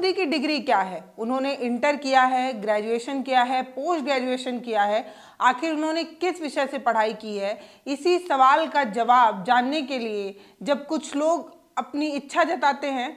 मोदी की डिग्री क्या है? उन्होंने इंटर किया है, ग्रेजुएशन किया है, पोस्ट ग्रेजुएशन किया है, आखिर उन्होंने किस विषय से पढ़ाई की है? इसी सवाल का जवाब जानने के लिए जब कुछ लोग अपनी इच्छा जताते हैं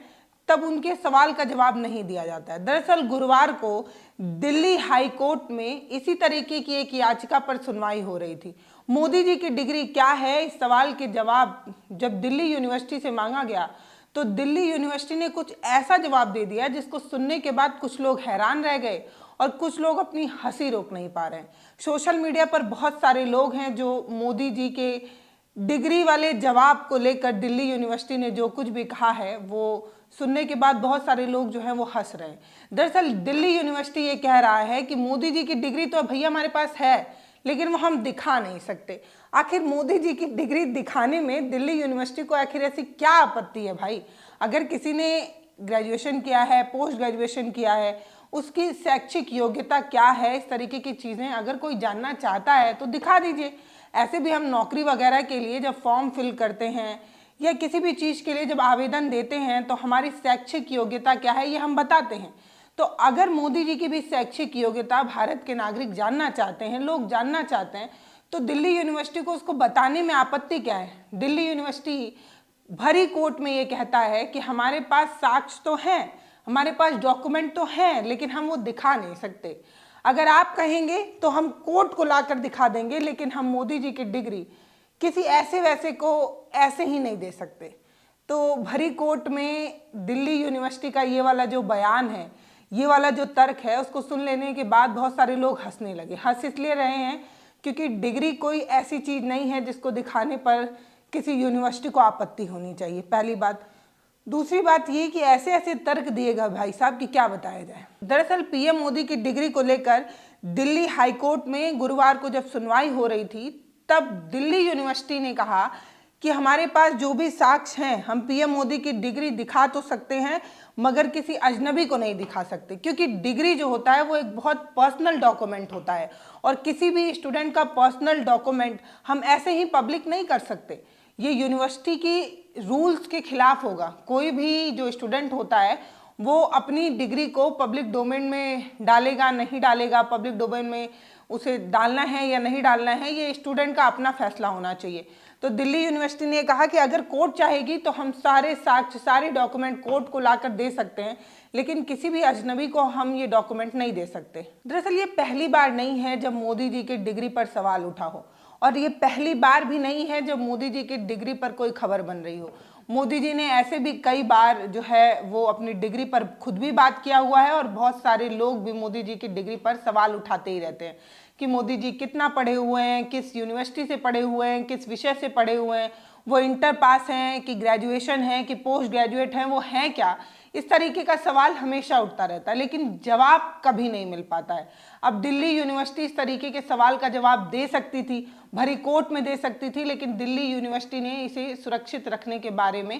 तब उनके सवाल का जवाब नहीं दिया जाता है। दरअसल गुरुवार को दिल्ली हाई कोर्ट में इसी तरीके की एक याचिका पर सुनवाई हो रही थी। मोदी जी की डिग्री क्या है, इस सवाल के जवाब जब दिल्ली यूनिवर्सिटी से मांगा गया तो दिल्ली यूनिवर्सिटी ने कुछ ऐसा जवाब दे दिया जिसको सुनने के बाद कुछ लोग हैरान रह गए और कुछ लोग अपनी हंसी रोक नहीं पा रहे हैं। सोशल मीडिया पर बहुत सारे लोग हैं जो मोदी जी के डिग्री वाले जवाब को लेकर दिल्ली यूनिवर्सिटी ने जो कुछ भी कहा है वो सुनने के बाद बहुत सारे लोग जो हैं वो हंस रहे हैं। दरअसल दिल्ली यूनिवर्सिटी ये कह रहा है कि मोदी जी की डिग्री तो भैया हमारे पास है लेकिन वो हम दिखा नहीं सकते। आखिर मोदी जी की डिग्री दिखाने में दिल्ली यूनिवर्सिटी को आखिर ऐसी क्या आपत्ति है भाई? अगर किसी ने ग्रेजुएशन किया है, पोस्ट ग्रेजुएशन किया है, उसकी शैक्षिक योग्यता क्या है, इस तरीके की चीज़ें अगर कोई जानना चाहता है तो दिखा दीजिए। ऐसे भी हम नौकरी वगैरह के लिए जब फॉर्म फिल करते हैं या किसी भी चीज़ के लिए जब आवेदन देते हैं तो हमारी शैक्षिक योग्यता क्या है ये हम बताते हैं। तो अगर मोदी जी की भी शैक्षिक योग्यता भारत के नागरिक जानना चाहते हैं, लोग जानना चाहते हैं, तो दिल्ली यूनिवर्सिटी को उसको बताने में आपत्ति क्या है? दिल्ली यूनिवर्सिटी भरी कोर्ट में ये कहता है कि हमारे पास साक्ष्य तो हैं, हमारे पास डॉक्यूमेंट तो हैं, लेकिन हम वो दिखा नहीं सकते। अगर आप कहेंगे तो हम कोर्ट को लाकर दिखा देंगे, लेकिन हम मोदी जी की डिग्री किसी ऐसे वैसे को ऐसे ही नहीं दे सकते। तो भरी कोर्ट में दिल्ली यूनिवर्सिटी का ये वाला जो बयान है, ये वाला जो तर्क है, उसको सुन लेने के बाद बहुत सारे लोग हंसने लगे। हंस इसलिए रहे हैं क्योंकि डिग्री कोई ऐसी चीज़ नहीं है जिसको दिखाने पर किसी यूनिवर्सिटी को आपत्ति होनी चाहिए, पहली बात। दूसरी बात ये कि ऐसे ऐसे तर्क दिएगा भाई साहब कि क्या बताया जाए। दरअसल पीएम मोदी की डिग्री को लेकर दिल्ली हाईकोर्ट में गुरुवार को जब सुनवाई हो रही थी तब दिल्ली यूनिवर्सिटी ने कहा कि हमारे पास जो भी साक्ष्य हैं हम पीएम मोदी की डिग्री दिखा तो सकते हैं मगर किसी अजनबी को नहीं दिखा सकते, क्योंकि डिग्री जो होता है वो एक बहुत पर्सनल डॉक्यूमेंट होता है और किसी भी स्टूडेंट का पर्सनल डॉक्यूमेंट हम ऐसे ही पब्लिक नहीं कर सकते। ये यूनिवर्सिटी की रूल्स के खिलाफ होगा। कोई भी जो स्टूडेंट होता है वो अपनी डिग्री को पब्लिक डोमेन में डालेगा नहीं डालेगा, पब्लिक डोमेन में उसे डालना है या नहीं डालना है, ये स्टूडेंट का अपना फैसला होना चाहिए। तो दिल्ली यूनिवर्सिटी ने कहा कि अगर कोर्ट चाहेगी तो हम सारे साक्ष्य, सारे डॉक्यूमेंट कोर्ट को लाकर दे सकते हैं, लेकिन किसी भी अजनबी को हम ये डॉक्यूमेंट नहीं दे सकते। दरअसल ये पहली बार नहीं है जब मोदी जी की डिग्री पर सवाल उठा हो, और ये पहली बार भी नहीं है जब मोदी जी की डिग्री पर कोई खबर बन रही हो। मोदी जी ने ऐसे भी कई बार जो है वो अपनी डिग्री पर खुद भी बात किया हुआ है और बहुत सारे लोग भी मोदी जी की डिग्री पर सवाल उठाते ही रहते हैं कि मोदी जी कितना पढ़े हुए हैं, किस यूनिवर्सिटी से पढ़े हुए हैं, किस विषय से पढ़े हुए हैं, वो इंटर पास हैं कि ग्रेजुएशन है कि पोस्ट ग्रेजुएट हैं, वो हैं क्या। इस तरीके का सवाल हमेशा उठता रहता है लेकिन जवाब कभी नहीं मिल पाता है। अब दिल्ली यूनिवर्सिटी इस तरीके के सवाल का जवाब दे सकती थी, भरी कोर्ट में दे सकती थी, लेकिन दिल्ली यूनिवर्सिटी ने इसे सुरक्षित रखने के बारे में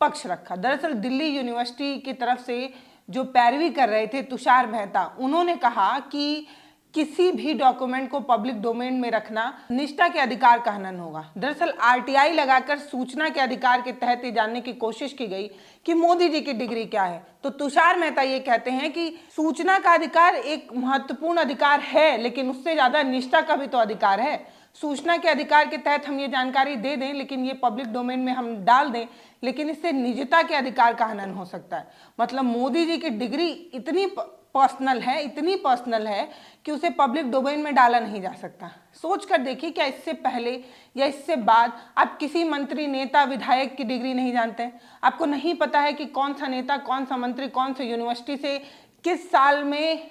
पक्ष रखा। दरअसल दिल्ली यूनिवर्सिटी की तरफ से जो पैरवी कर रहे थे तुषार मेहता, उन्होंने कहा कि किसी भी डॉक्यूमेंट को पब्लिक डोमेन में रखना निष्ठा के अधिकार का हनन होगा। दरअसल आरटीआई लगाकर सूचना के अधिकार के तहत ये जानने की कोशिश की गई कि मोदी जी की डिग्री क्या है, तो तुषार मेहता ये कहते हैं कि सूचना का अधिकार एक महत्वपूर्ण अधिकार है, लेकिन उससे ज्यादा निष्ठा का भी तो अधिकार है। सूचना के अधिकार के तहत हम ये जानकारी दे दें, लेकिन ये पब्लिक डोमेन में हम डाल दें, लेकिन इससे निजता के अधिकार का हनन हो सकता है। मतलब मोदी जी की डिग्री इतनी पर्सनल है, इतनी पर्सनल है कि उसे पब्लिक डोमेन में डाला नहीं जा सकता। सोच कर देखिए, क्या इससे पहले या इससे बाद आप किसी मंत्री, नेता, विधायक की डिग्री नहीं जानते हैं? आपको नहीं पता है कि कौन सा नेता, कौन सा मंत्री, कौन सी यूनिवर्सिटी से किस साल में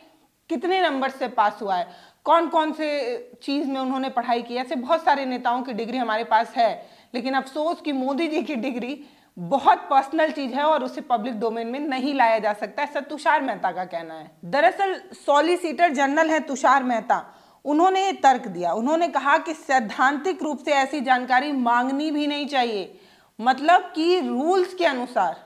कितने नंबर से पास हुआ है, कौन कौन से चीज़ में उन्होंने पढ़ाई की? ऐसे बहुत सारे नेताओं की डिग्री हमारे पास है, लेकिन अफसोस कि मोदी जी की डिग्री बहुत पर्सनल चीज है और उसे पब्लिक डोमेन में नहीं लाया जा सकता, ऐसा तुषार मेहता का कहना है। दरअसल सॉलिसिटर जनरल है तुषार मेहता, उन्होंने ये तर्क दिया। उन्होंने कहा कि सैद्धांतिक रूप से ऐसी जानकारी मांगनी भी नहीं चाहिए, मतलब कि रूल्स के अनुसार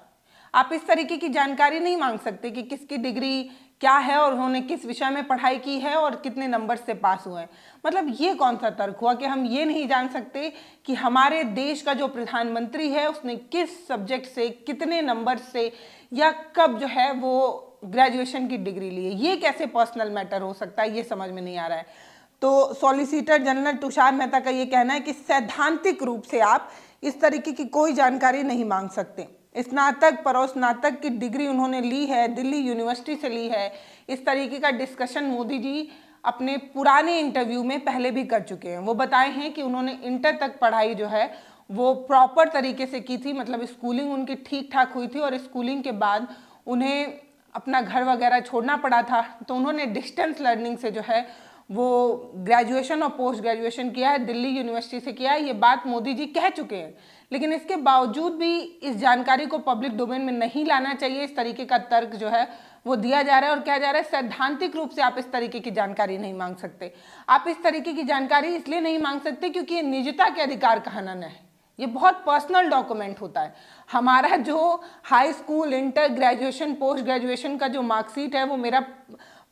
आप इस तरीके की जानकारी नहीं मांग सकते कि किसकी डिग्री क्या है और उन्होंने किस विषय में पढ़ाई की है और कितने नंबर से पास हुए हैं। मतलब ये कौन सा तर्क हुआ कि हम ये नहीं जान सकते कि हमारे देश का जो प्रधानमंत्री है उसने किस सब्जेक्ट से, कितने नंबर से या कब जो है वो ग्रेजुएशन की डिग्री ली है। ये कैसे पर्सनल मैटर हो सकता है, ये समझ में नहीं आ रहा है। तो सॉलिसिटर जनरल तुषार मेहता का ये कहना है कि सैद्धांतिक रूप से आप इस तरीके की कोई जानकारी नहीं मांग सकते। स्नातक परोस्नातक की डिग्री उन्होंने ली है, दिल्ली यूनिवर्सिटी से ली है। इस तरीके का डिस्कशन मोदी जी अपने पुराने इंटरव्यू में पहले भी कर चुके हैं। वो बताए हैं कि उन्होंने इंटर तक पढ़ाई जो है वो प्रॉपर तरीके से की थी, मतलब स्कूलिंग उनकी ठीक ठाक हुई थी और स्कूलिंग के बाद उन्हें अपना घर वगैरह छोड़ना पड़ा था, तो उन्होंने डिस्टेंस लर्निंग से जो है वो ग्रेजुएशन और पोस्ट ग्रेजुएशन किया है, दिल्ली यूनिवर्सिटी से किया है। ये बात मोदी जी कह चुके हैं, लेकिन इसके बावजूद भी इस जानकारी को पब्लिक डोमेन में नहीं लाना चाहिए, इस तरीके का तर्क जो है वो दिया जा रहा है। और क्या जा रहा है, सैद्धांतिक रूप से आप इस तरीके की जानकारी नहीं मांग सकते। आप इस तरीके की जानकारी इसलिए नहीं मांग सकते क्योंकि ये निजता के अधिकार का हनन है। ये बहुत पर्सनल डॉक्यूमेंट होता है। हमारा जो high school, inter, graduation, post graduation का जो मार्कशीट है वो मेरा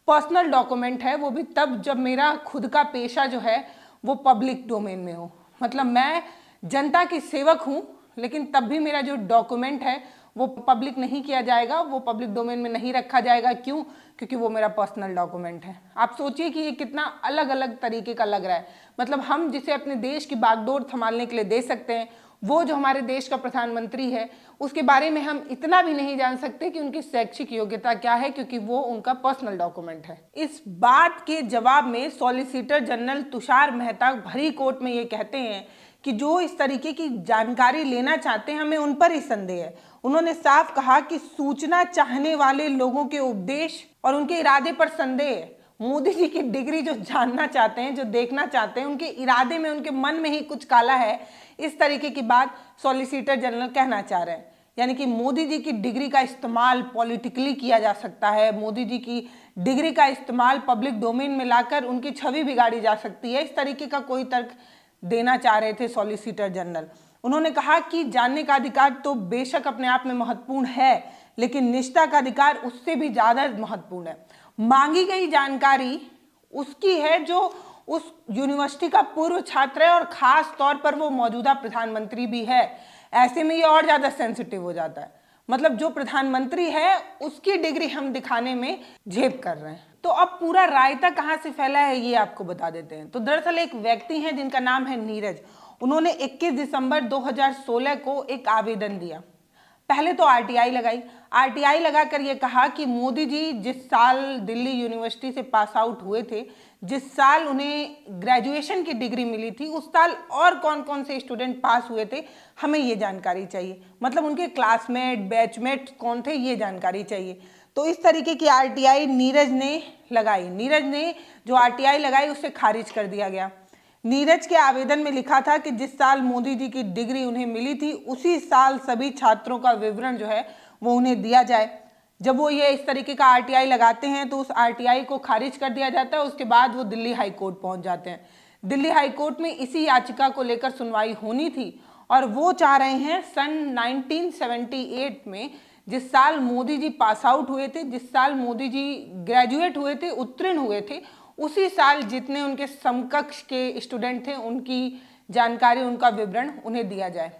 पर्सनल डॉक्यूमेंट है, वो भी तब जब मेरा खुद का पेशा जो है वो पब्लिक डोमेन में हो। मतलब मैं जनता की सेवक हूँ, लेकिन तब भी मेरा जो डॉक्यूमेंट है वो पब्लिक नहीं किया जाएगा, वो पब्लिक डोमेन में नहीं रखा जाएगा। क्यों? क्योंकि वो मेरा पर्सनल डॉक्यूमेंट है। आप सोचिए कि ये कितना अलग अलग तरीके का लग रहा है। मतलब हम जिसे अपने देश की बागडोर संभालने के लिए दे सकते हैं, वो जो हमारे देश का प्रधानमंत्री है, उसके बारे में हम इतना भी नहीं जान सकते कि उनकी शैक्षिक योग्यता क्या है, क्योंकि वो उनका पर्सनल डॉक्यूमेंट है। इस बात के जवाब में सॉलिसिटर जनरल तुषार मेहता भरी कोर्ट में ये कहते हैं कि जो इस तरीके की जानकारी लेना चाहते हैं, हमें उन पर ही संदेह है। उन्होंने साफ कहा कि सूचना चाहने वाले लोगों के उपदेश और उनके इरादे पर संदेह है। मोदी जी की डिग्री जो जानना चाहते हैं, जो देखना चाहते हैं, उनके इरादे में, उनके मन में ही कुछ काला है, इस तरीके की बात सॉलिसिटर जनरल कहना चाह रहे हैं। यानी कि मोदी जी की डिग्री का इस्तेमाल पॉलिटिकली किया जा सकता है, मोदी जी की डिग्री का इस्तेमाल पब्लिक डोमेन में लाकर उनकी छवि बिगाड़ी जा सकती है, इस तरीके का कोई तर्क देना चाह रहे थे सॉलिसिटर जनरल। उन्होंने कहा कि जानने का अधिकार तो बेशक अपने आप में महत्वपूर्ण है, लेकिन निजता का अधिकार उससे भी ज़्यादा महत्वपूर्ण है। मांगी गई जानकारी उसकी है जो उस यूनिवर्सिटी का पूर्व छात्र है और खास तौर पर वो मौजूदा प्रधानमंत्री भी है। ऐसे में ये और ज़्यादा सेंसिटिव हो जाता है। मतलब जो प्रधानमंत्री है उसकी डिग्री हम दिखाने में झेप कर रहे हैं। तो अब पूरा रायता कहाँ से फैला है ये आपको बता देते हैं। तो दरअसल एक व्यक्ति हैं जिनका नाम है नीरज। उन्होंने 21 दिसंबर 2016 को एक आवेदन दिया। पहले तो आरटीआई लगाई। आरटीआई लगाकर ये कहा कि मोदी जी जिस साल दिल्ली यूनिवर्सिटी से पास आउट हुए थे, जिस साल उन्हें ग्रेजुएशन की डिग्री मिली थी, उस साल और कौन कौन से स्टूडेंट पास हुए थे, हमें ये जानकारी चाहिए। मतलब उनके क्लासमेट, बैचमेट कौन थे, ये जानकारी चाहिए। तो इस तरीके की आरटीआई नीरज ने लगाई। नीरज ने जो आरटीआई लगाई उसे खारिज कर दिया गया। नीरज के आवेदन में लिखा था कि जिस साल मोदी जी की डिग्री उन्हें मिली थी, उसी साल सभी छात्रों का विवरण जो है वो उन्हें दिया जाए। जब वो ये इस तरीके का आरटीआई लगाते हैं तो उस आरटीआई को खारिज कर दिया जाता है। उसके बाद वो दिल्ली हाई कोर्ट पहुंच जाते हैं। दिल्ली हाई कोर्ट में इसी याचिका को लेकर सुनवाई होनी थी और वो चाह रहे हैं सन 1978 में, जिस साल मोदी जी पास आउट हुए थे, जिस साल मोदी जी ग्रेजुएट हुए थे, उत्तीर्ण हुए थे, उसी साल जितने उनके समकक्ष के स्टूडेंट थे उनकी जानकारी, उनका विवरण उन्हें दिया जाए।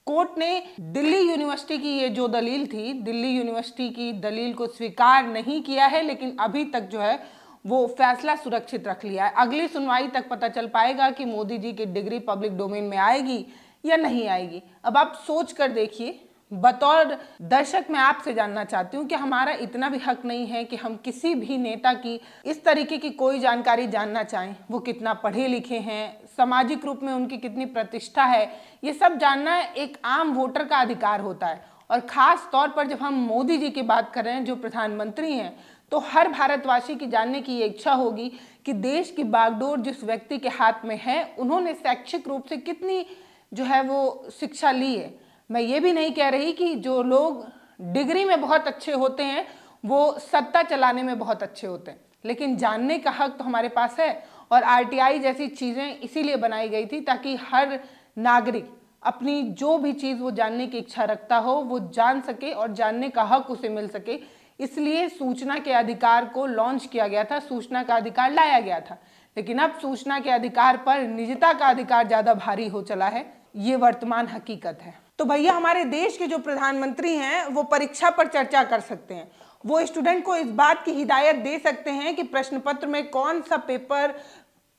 कोर्ट ने दिल्ली यूनिवर्सिटी की ये जो दलील थी, दिल्ली यूनिवर्सिटी की दलील को स्वीकार नहीं किया है, लेकिन अभी तक जो है वो फैसला सुरक्षित रख लिया है। अगली सुनवाई तक पता चल पाएगा कि मोदी जी की डिग्री पब्लिक डोमेन में आएगी या नहीं आएगी। अब आप सोच कर देखिए, बतौर दर्शक मैं आपसे जानना चाहती हूँ कि हमारा इतना भी हक नहीं है कि हम किसी भी नेता की इस तरीके की कोई जानकारी जानना चाहें। वो कितना पढ़े लिखे हैं, सामाजिक रूप में उनकी कितनी प्रतिष्ठा है, ये सब जानना एक आम वोटर का अधिकार होता है। और ख़ास तौर पर जब हम मोदी जी की बात कर रहे हैं जो प्रधानमंत्री हैं, तो हर भारतवासी की जानने की ये इच्छा होगी कि देश की बागडोर जिस व्यक्ति के हाथ में है, उन्होंने शैक्षिक रूप से कितनी जो है वो शिक्षा ली है। मैं ये भी नहीं कह रही कि जो लोग डिग्री में बहुत अच्छे होते हैं वो सत्ता चलाने में बहुत अच्छे होते हैं, लेकिन जानने का हक तो हमारे पास है। और आरटीआई जैसी चीज़ें इसीलिए बनाई गई थी ताकि हर नागरिक अपनी जो भी चीज़ वो जानने की इच्छा रखता हो वो जान सके और जानने का हक उसे मिल सके। इसलिए सूचना के अधिकार को लॉन्च किया गया था, सूचना का अधिकार लाया गया था। लेकिन अब सूचना के अधिकार पर निजता का अधिकार ज़्यादा भारी हो चला है, ये वर्तमान हकीकत है। तो भैया हमारे देश के जो प्रधानमंत्री हैं वो परीक्षा पर चर्चा कर सकते हैं, वो स्टूडेंट को इस बात की हिदायत दे सकते हैं कि प्रश्न पत्र में कौन सा पेपर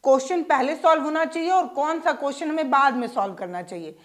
क्वेश्चन पहले सॉल्व होना चाहिए और कौन सा क्वेश्चन हमें बाद में सॉल्व करना चाहिए।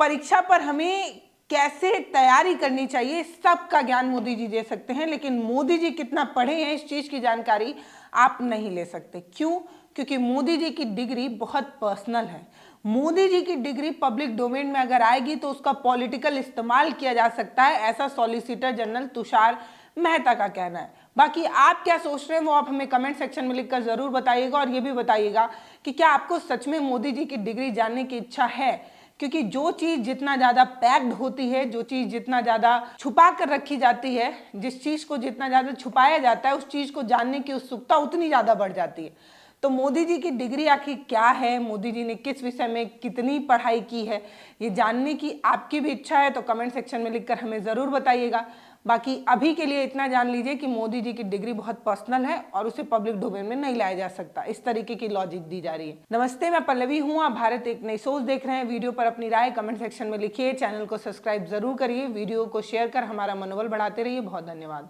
परीक्षा पर हमें कैसे तैयारी करनी चाहिए, सबका ज्ञान मोदी जी दे सकते हैं, लेकिन मोदी जी कितना पढ़े हैं इस चीज की जानकारी आप नहीं ले सकते। क्यों? क्योंकि मोदी जी की डिग्री बहुत पर्सनल है। मोदी जी की डिग्री पब्लिक डोमेन में अगर आएगी तो उसका पॉलिटिकल इस्तेमाल किया जा सकता है, ऐसा सॉलिसिटर जनरल तुषार मेहता का कहना है। बाकी आप क्या सोच रहे हैं वो आप हमें कमेंट सेक्शन में लिखकर जरूर बताइएगा, और ये भी बताइएगा कि क्या आपको सच में मोदी जी की डिग्री जानने की इच्छा है। क्योंकि जो चीज जितना ज्यादा पैक्ड होती है, जो चीज जितना ज्यादा छुपा कर रखी जाती है, जिस चीज को जितना ज्यादा छुपाया जाता है, उस चीज को जानने की उत्सुकता उतनी ज्यादा बढ़ जाती है। तो मोदी जी की डिग्री आखिर क्या है, मोदी जी ने किस विषय में कितनी पढ़ाई की है, ये जानने की आपकी भी इच्छा है तो कमेंट सेक्शन में लिखकर हमें ज़रूर बताइएगा। बाकी अभी के लिए इतना जान लीजिए कि मोदी जी की डिग्री बहुत पर्सनल है और उसे पब्लिक डोमेन में नहीं लाया जा सकता, इस तरीके की लॉजिक दी जा रही है। नमस्ते, मैं पल्लवी हूँ, आप भारत एक नई सोच देख रहे हैं। वीडियो पर अपनी राय कमेंट सेक्शन में लिखिए, चैनल को सब्सक्राइब जरूर करिए, वीडियो को शेयर कर हमारा मनोबल बढ़ाते रहिए। बहुत धन्यवाद।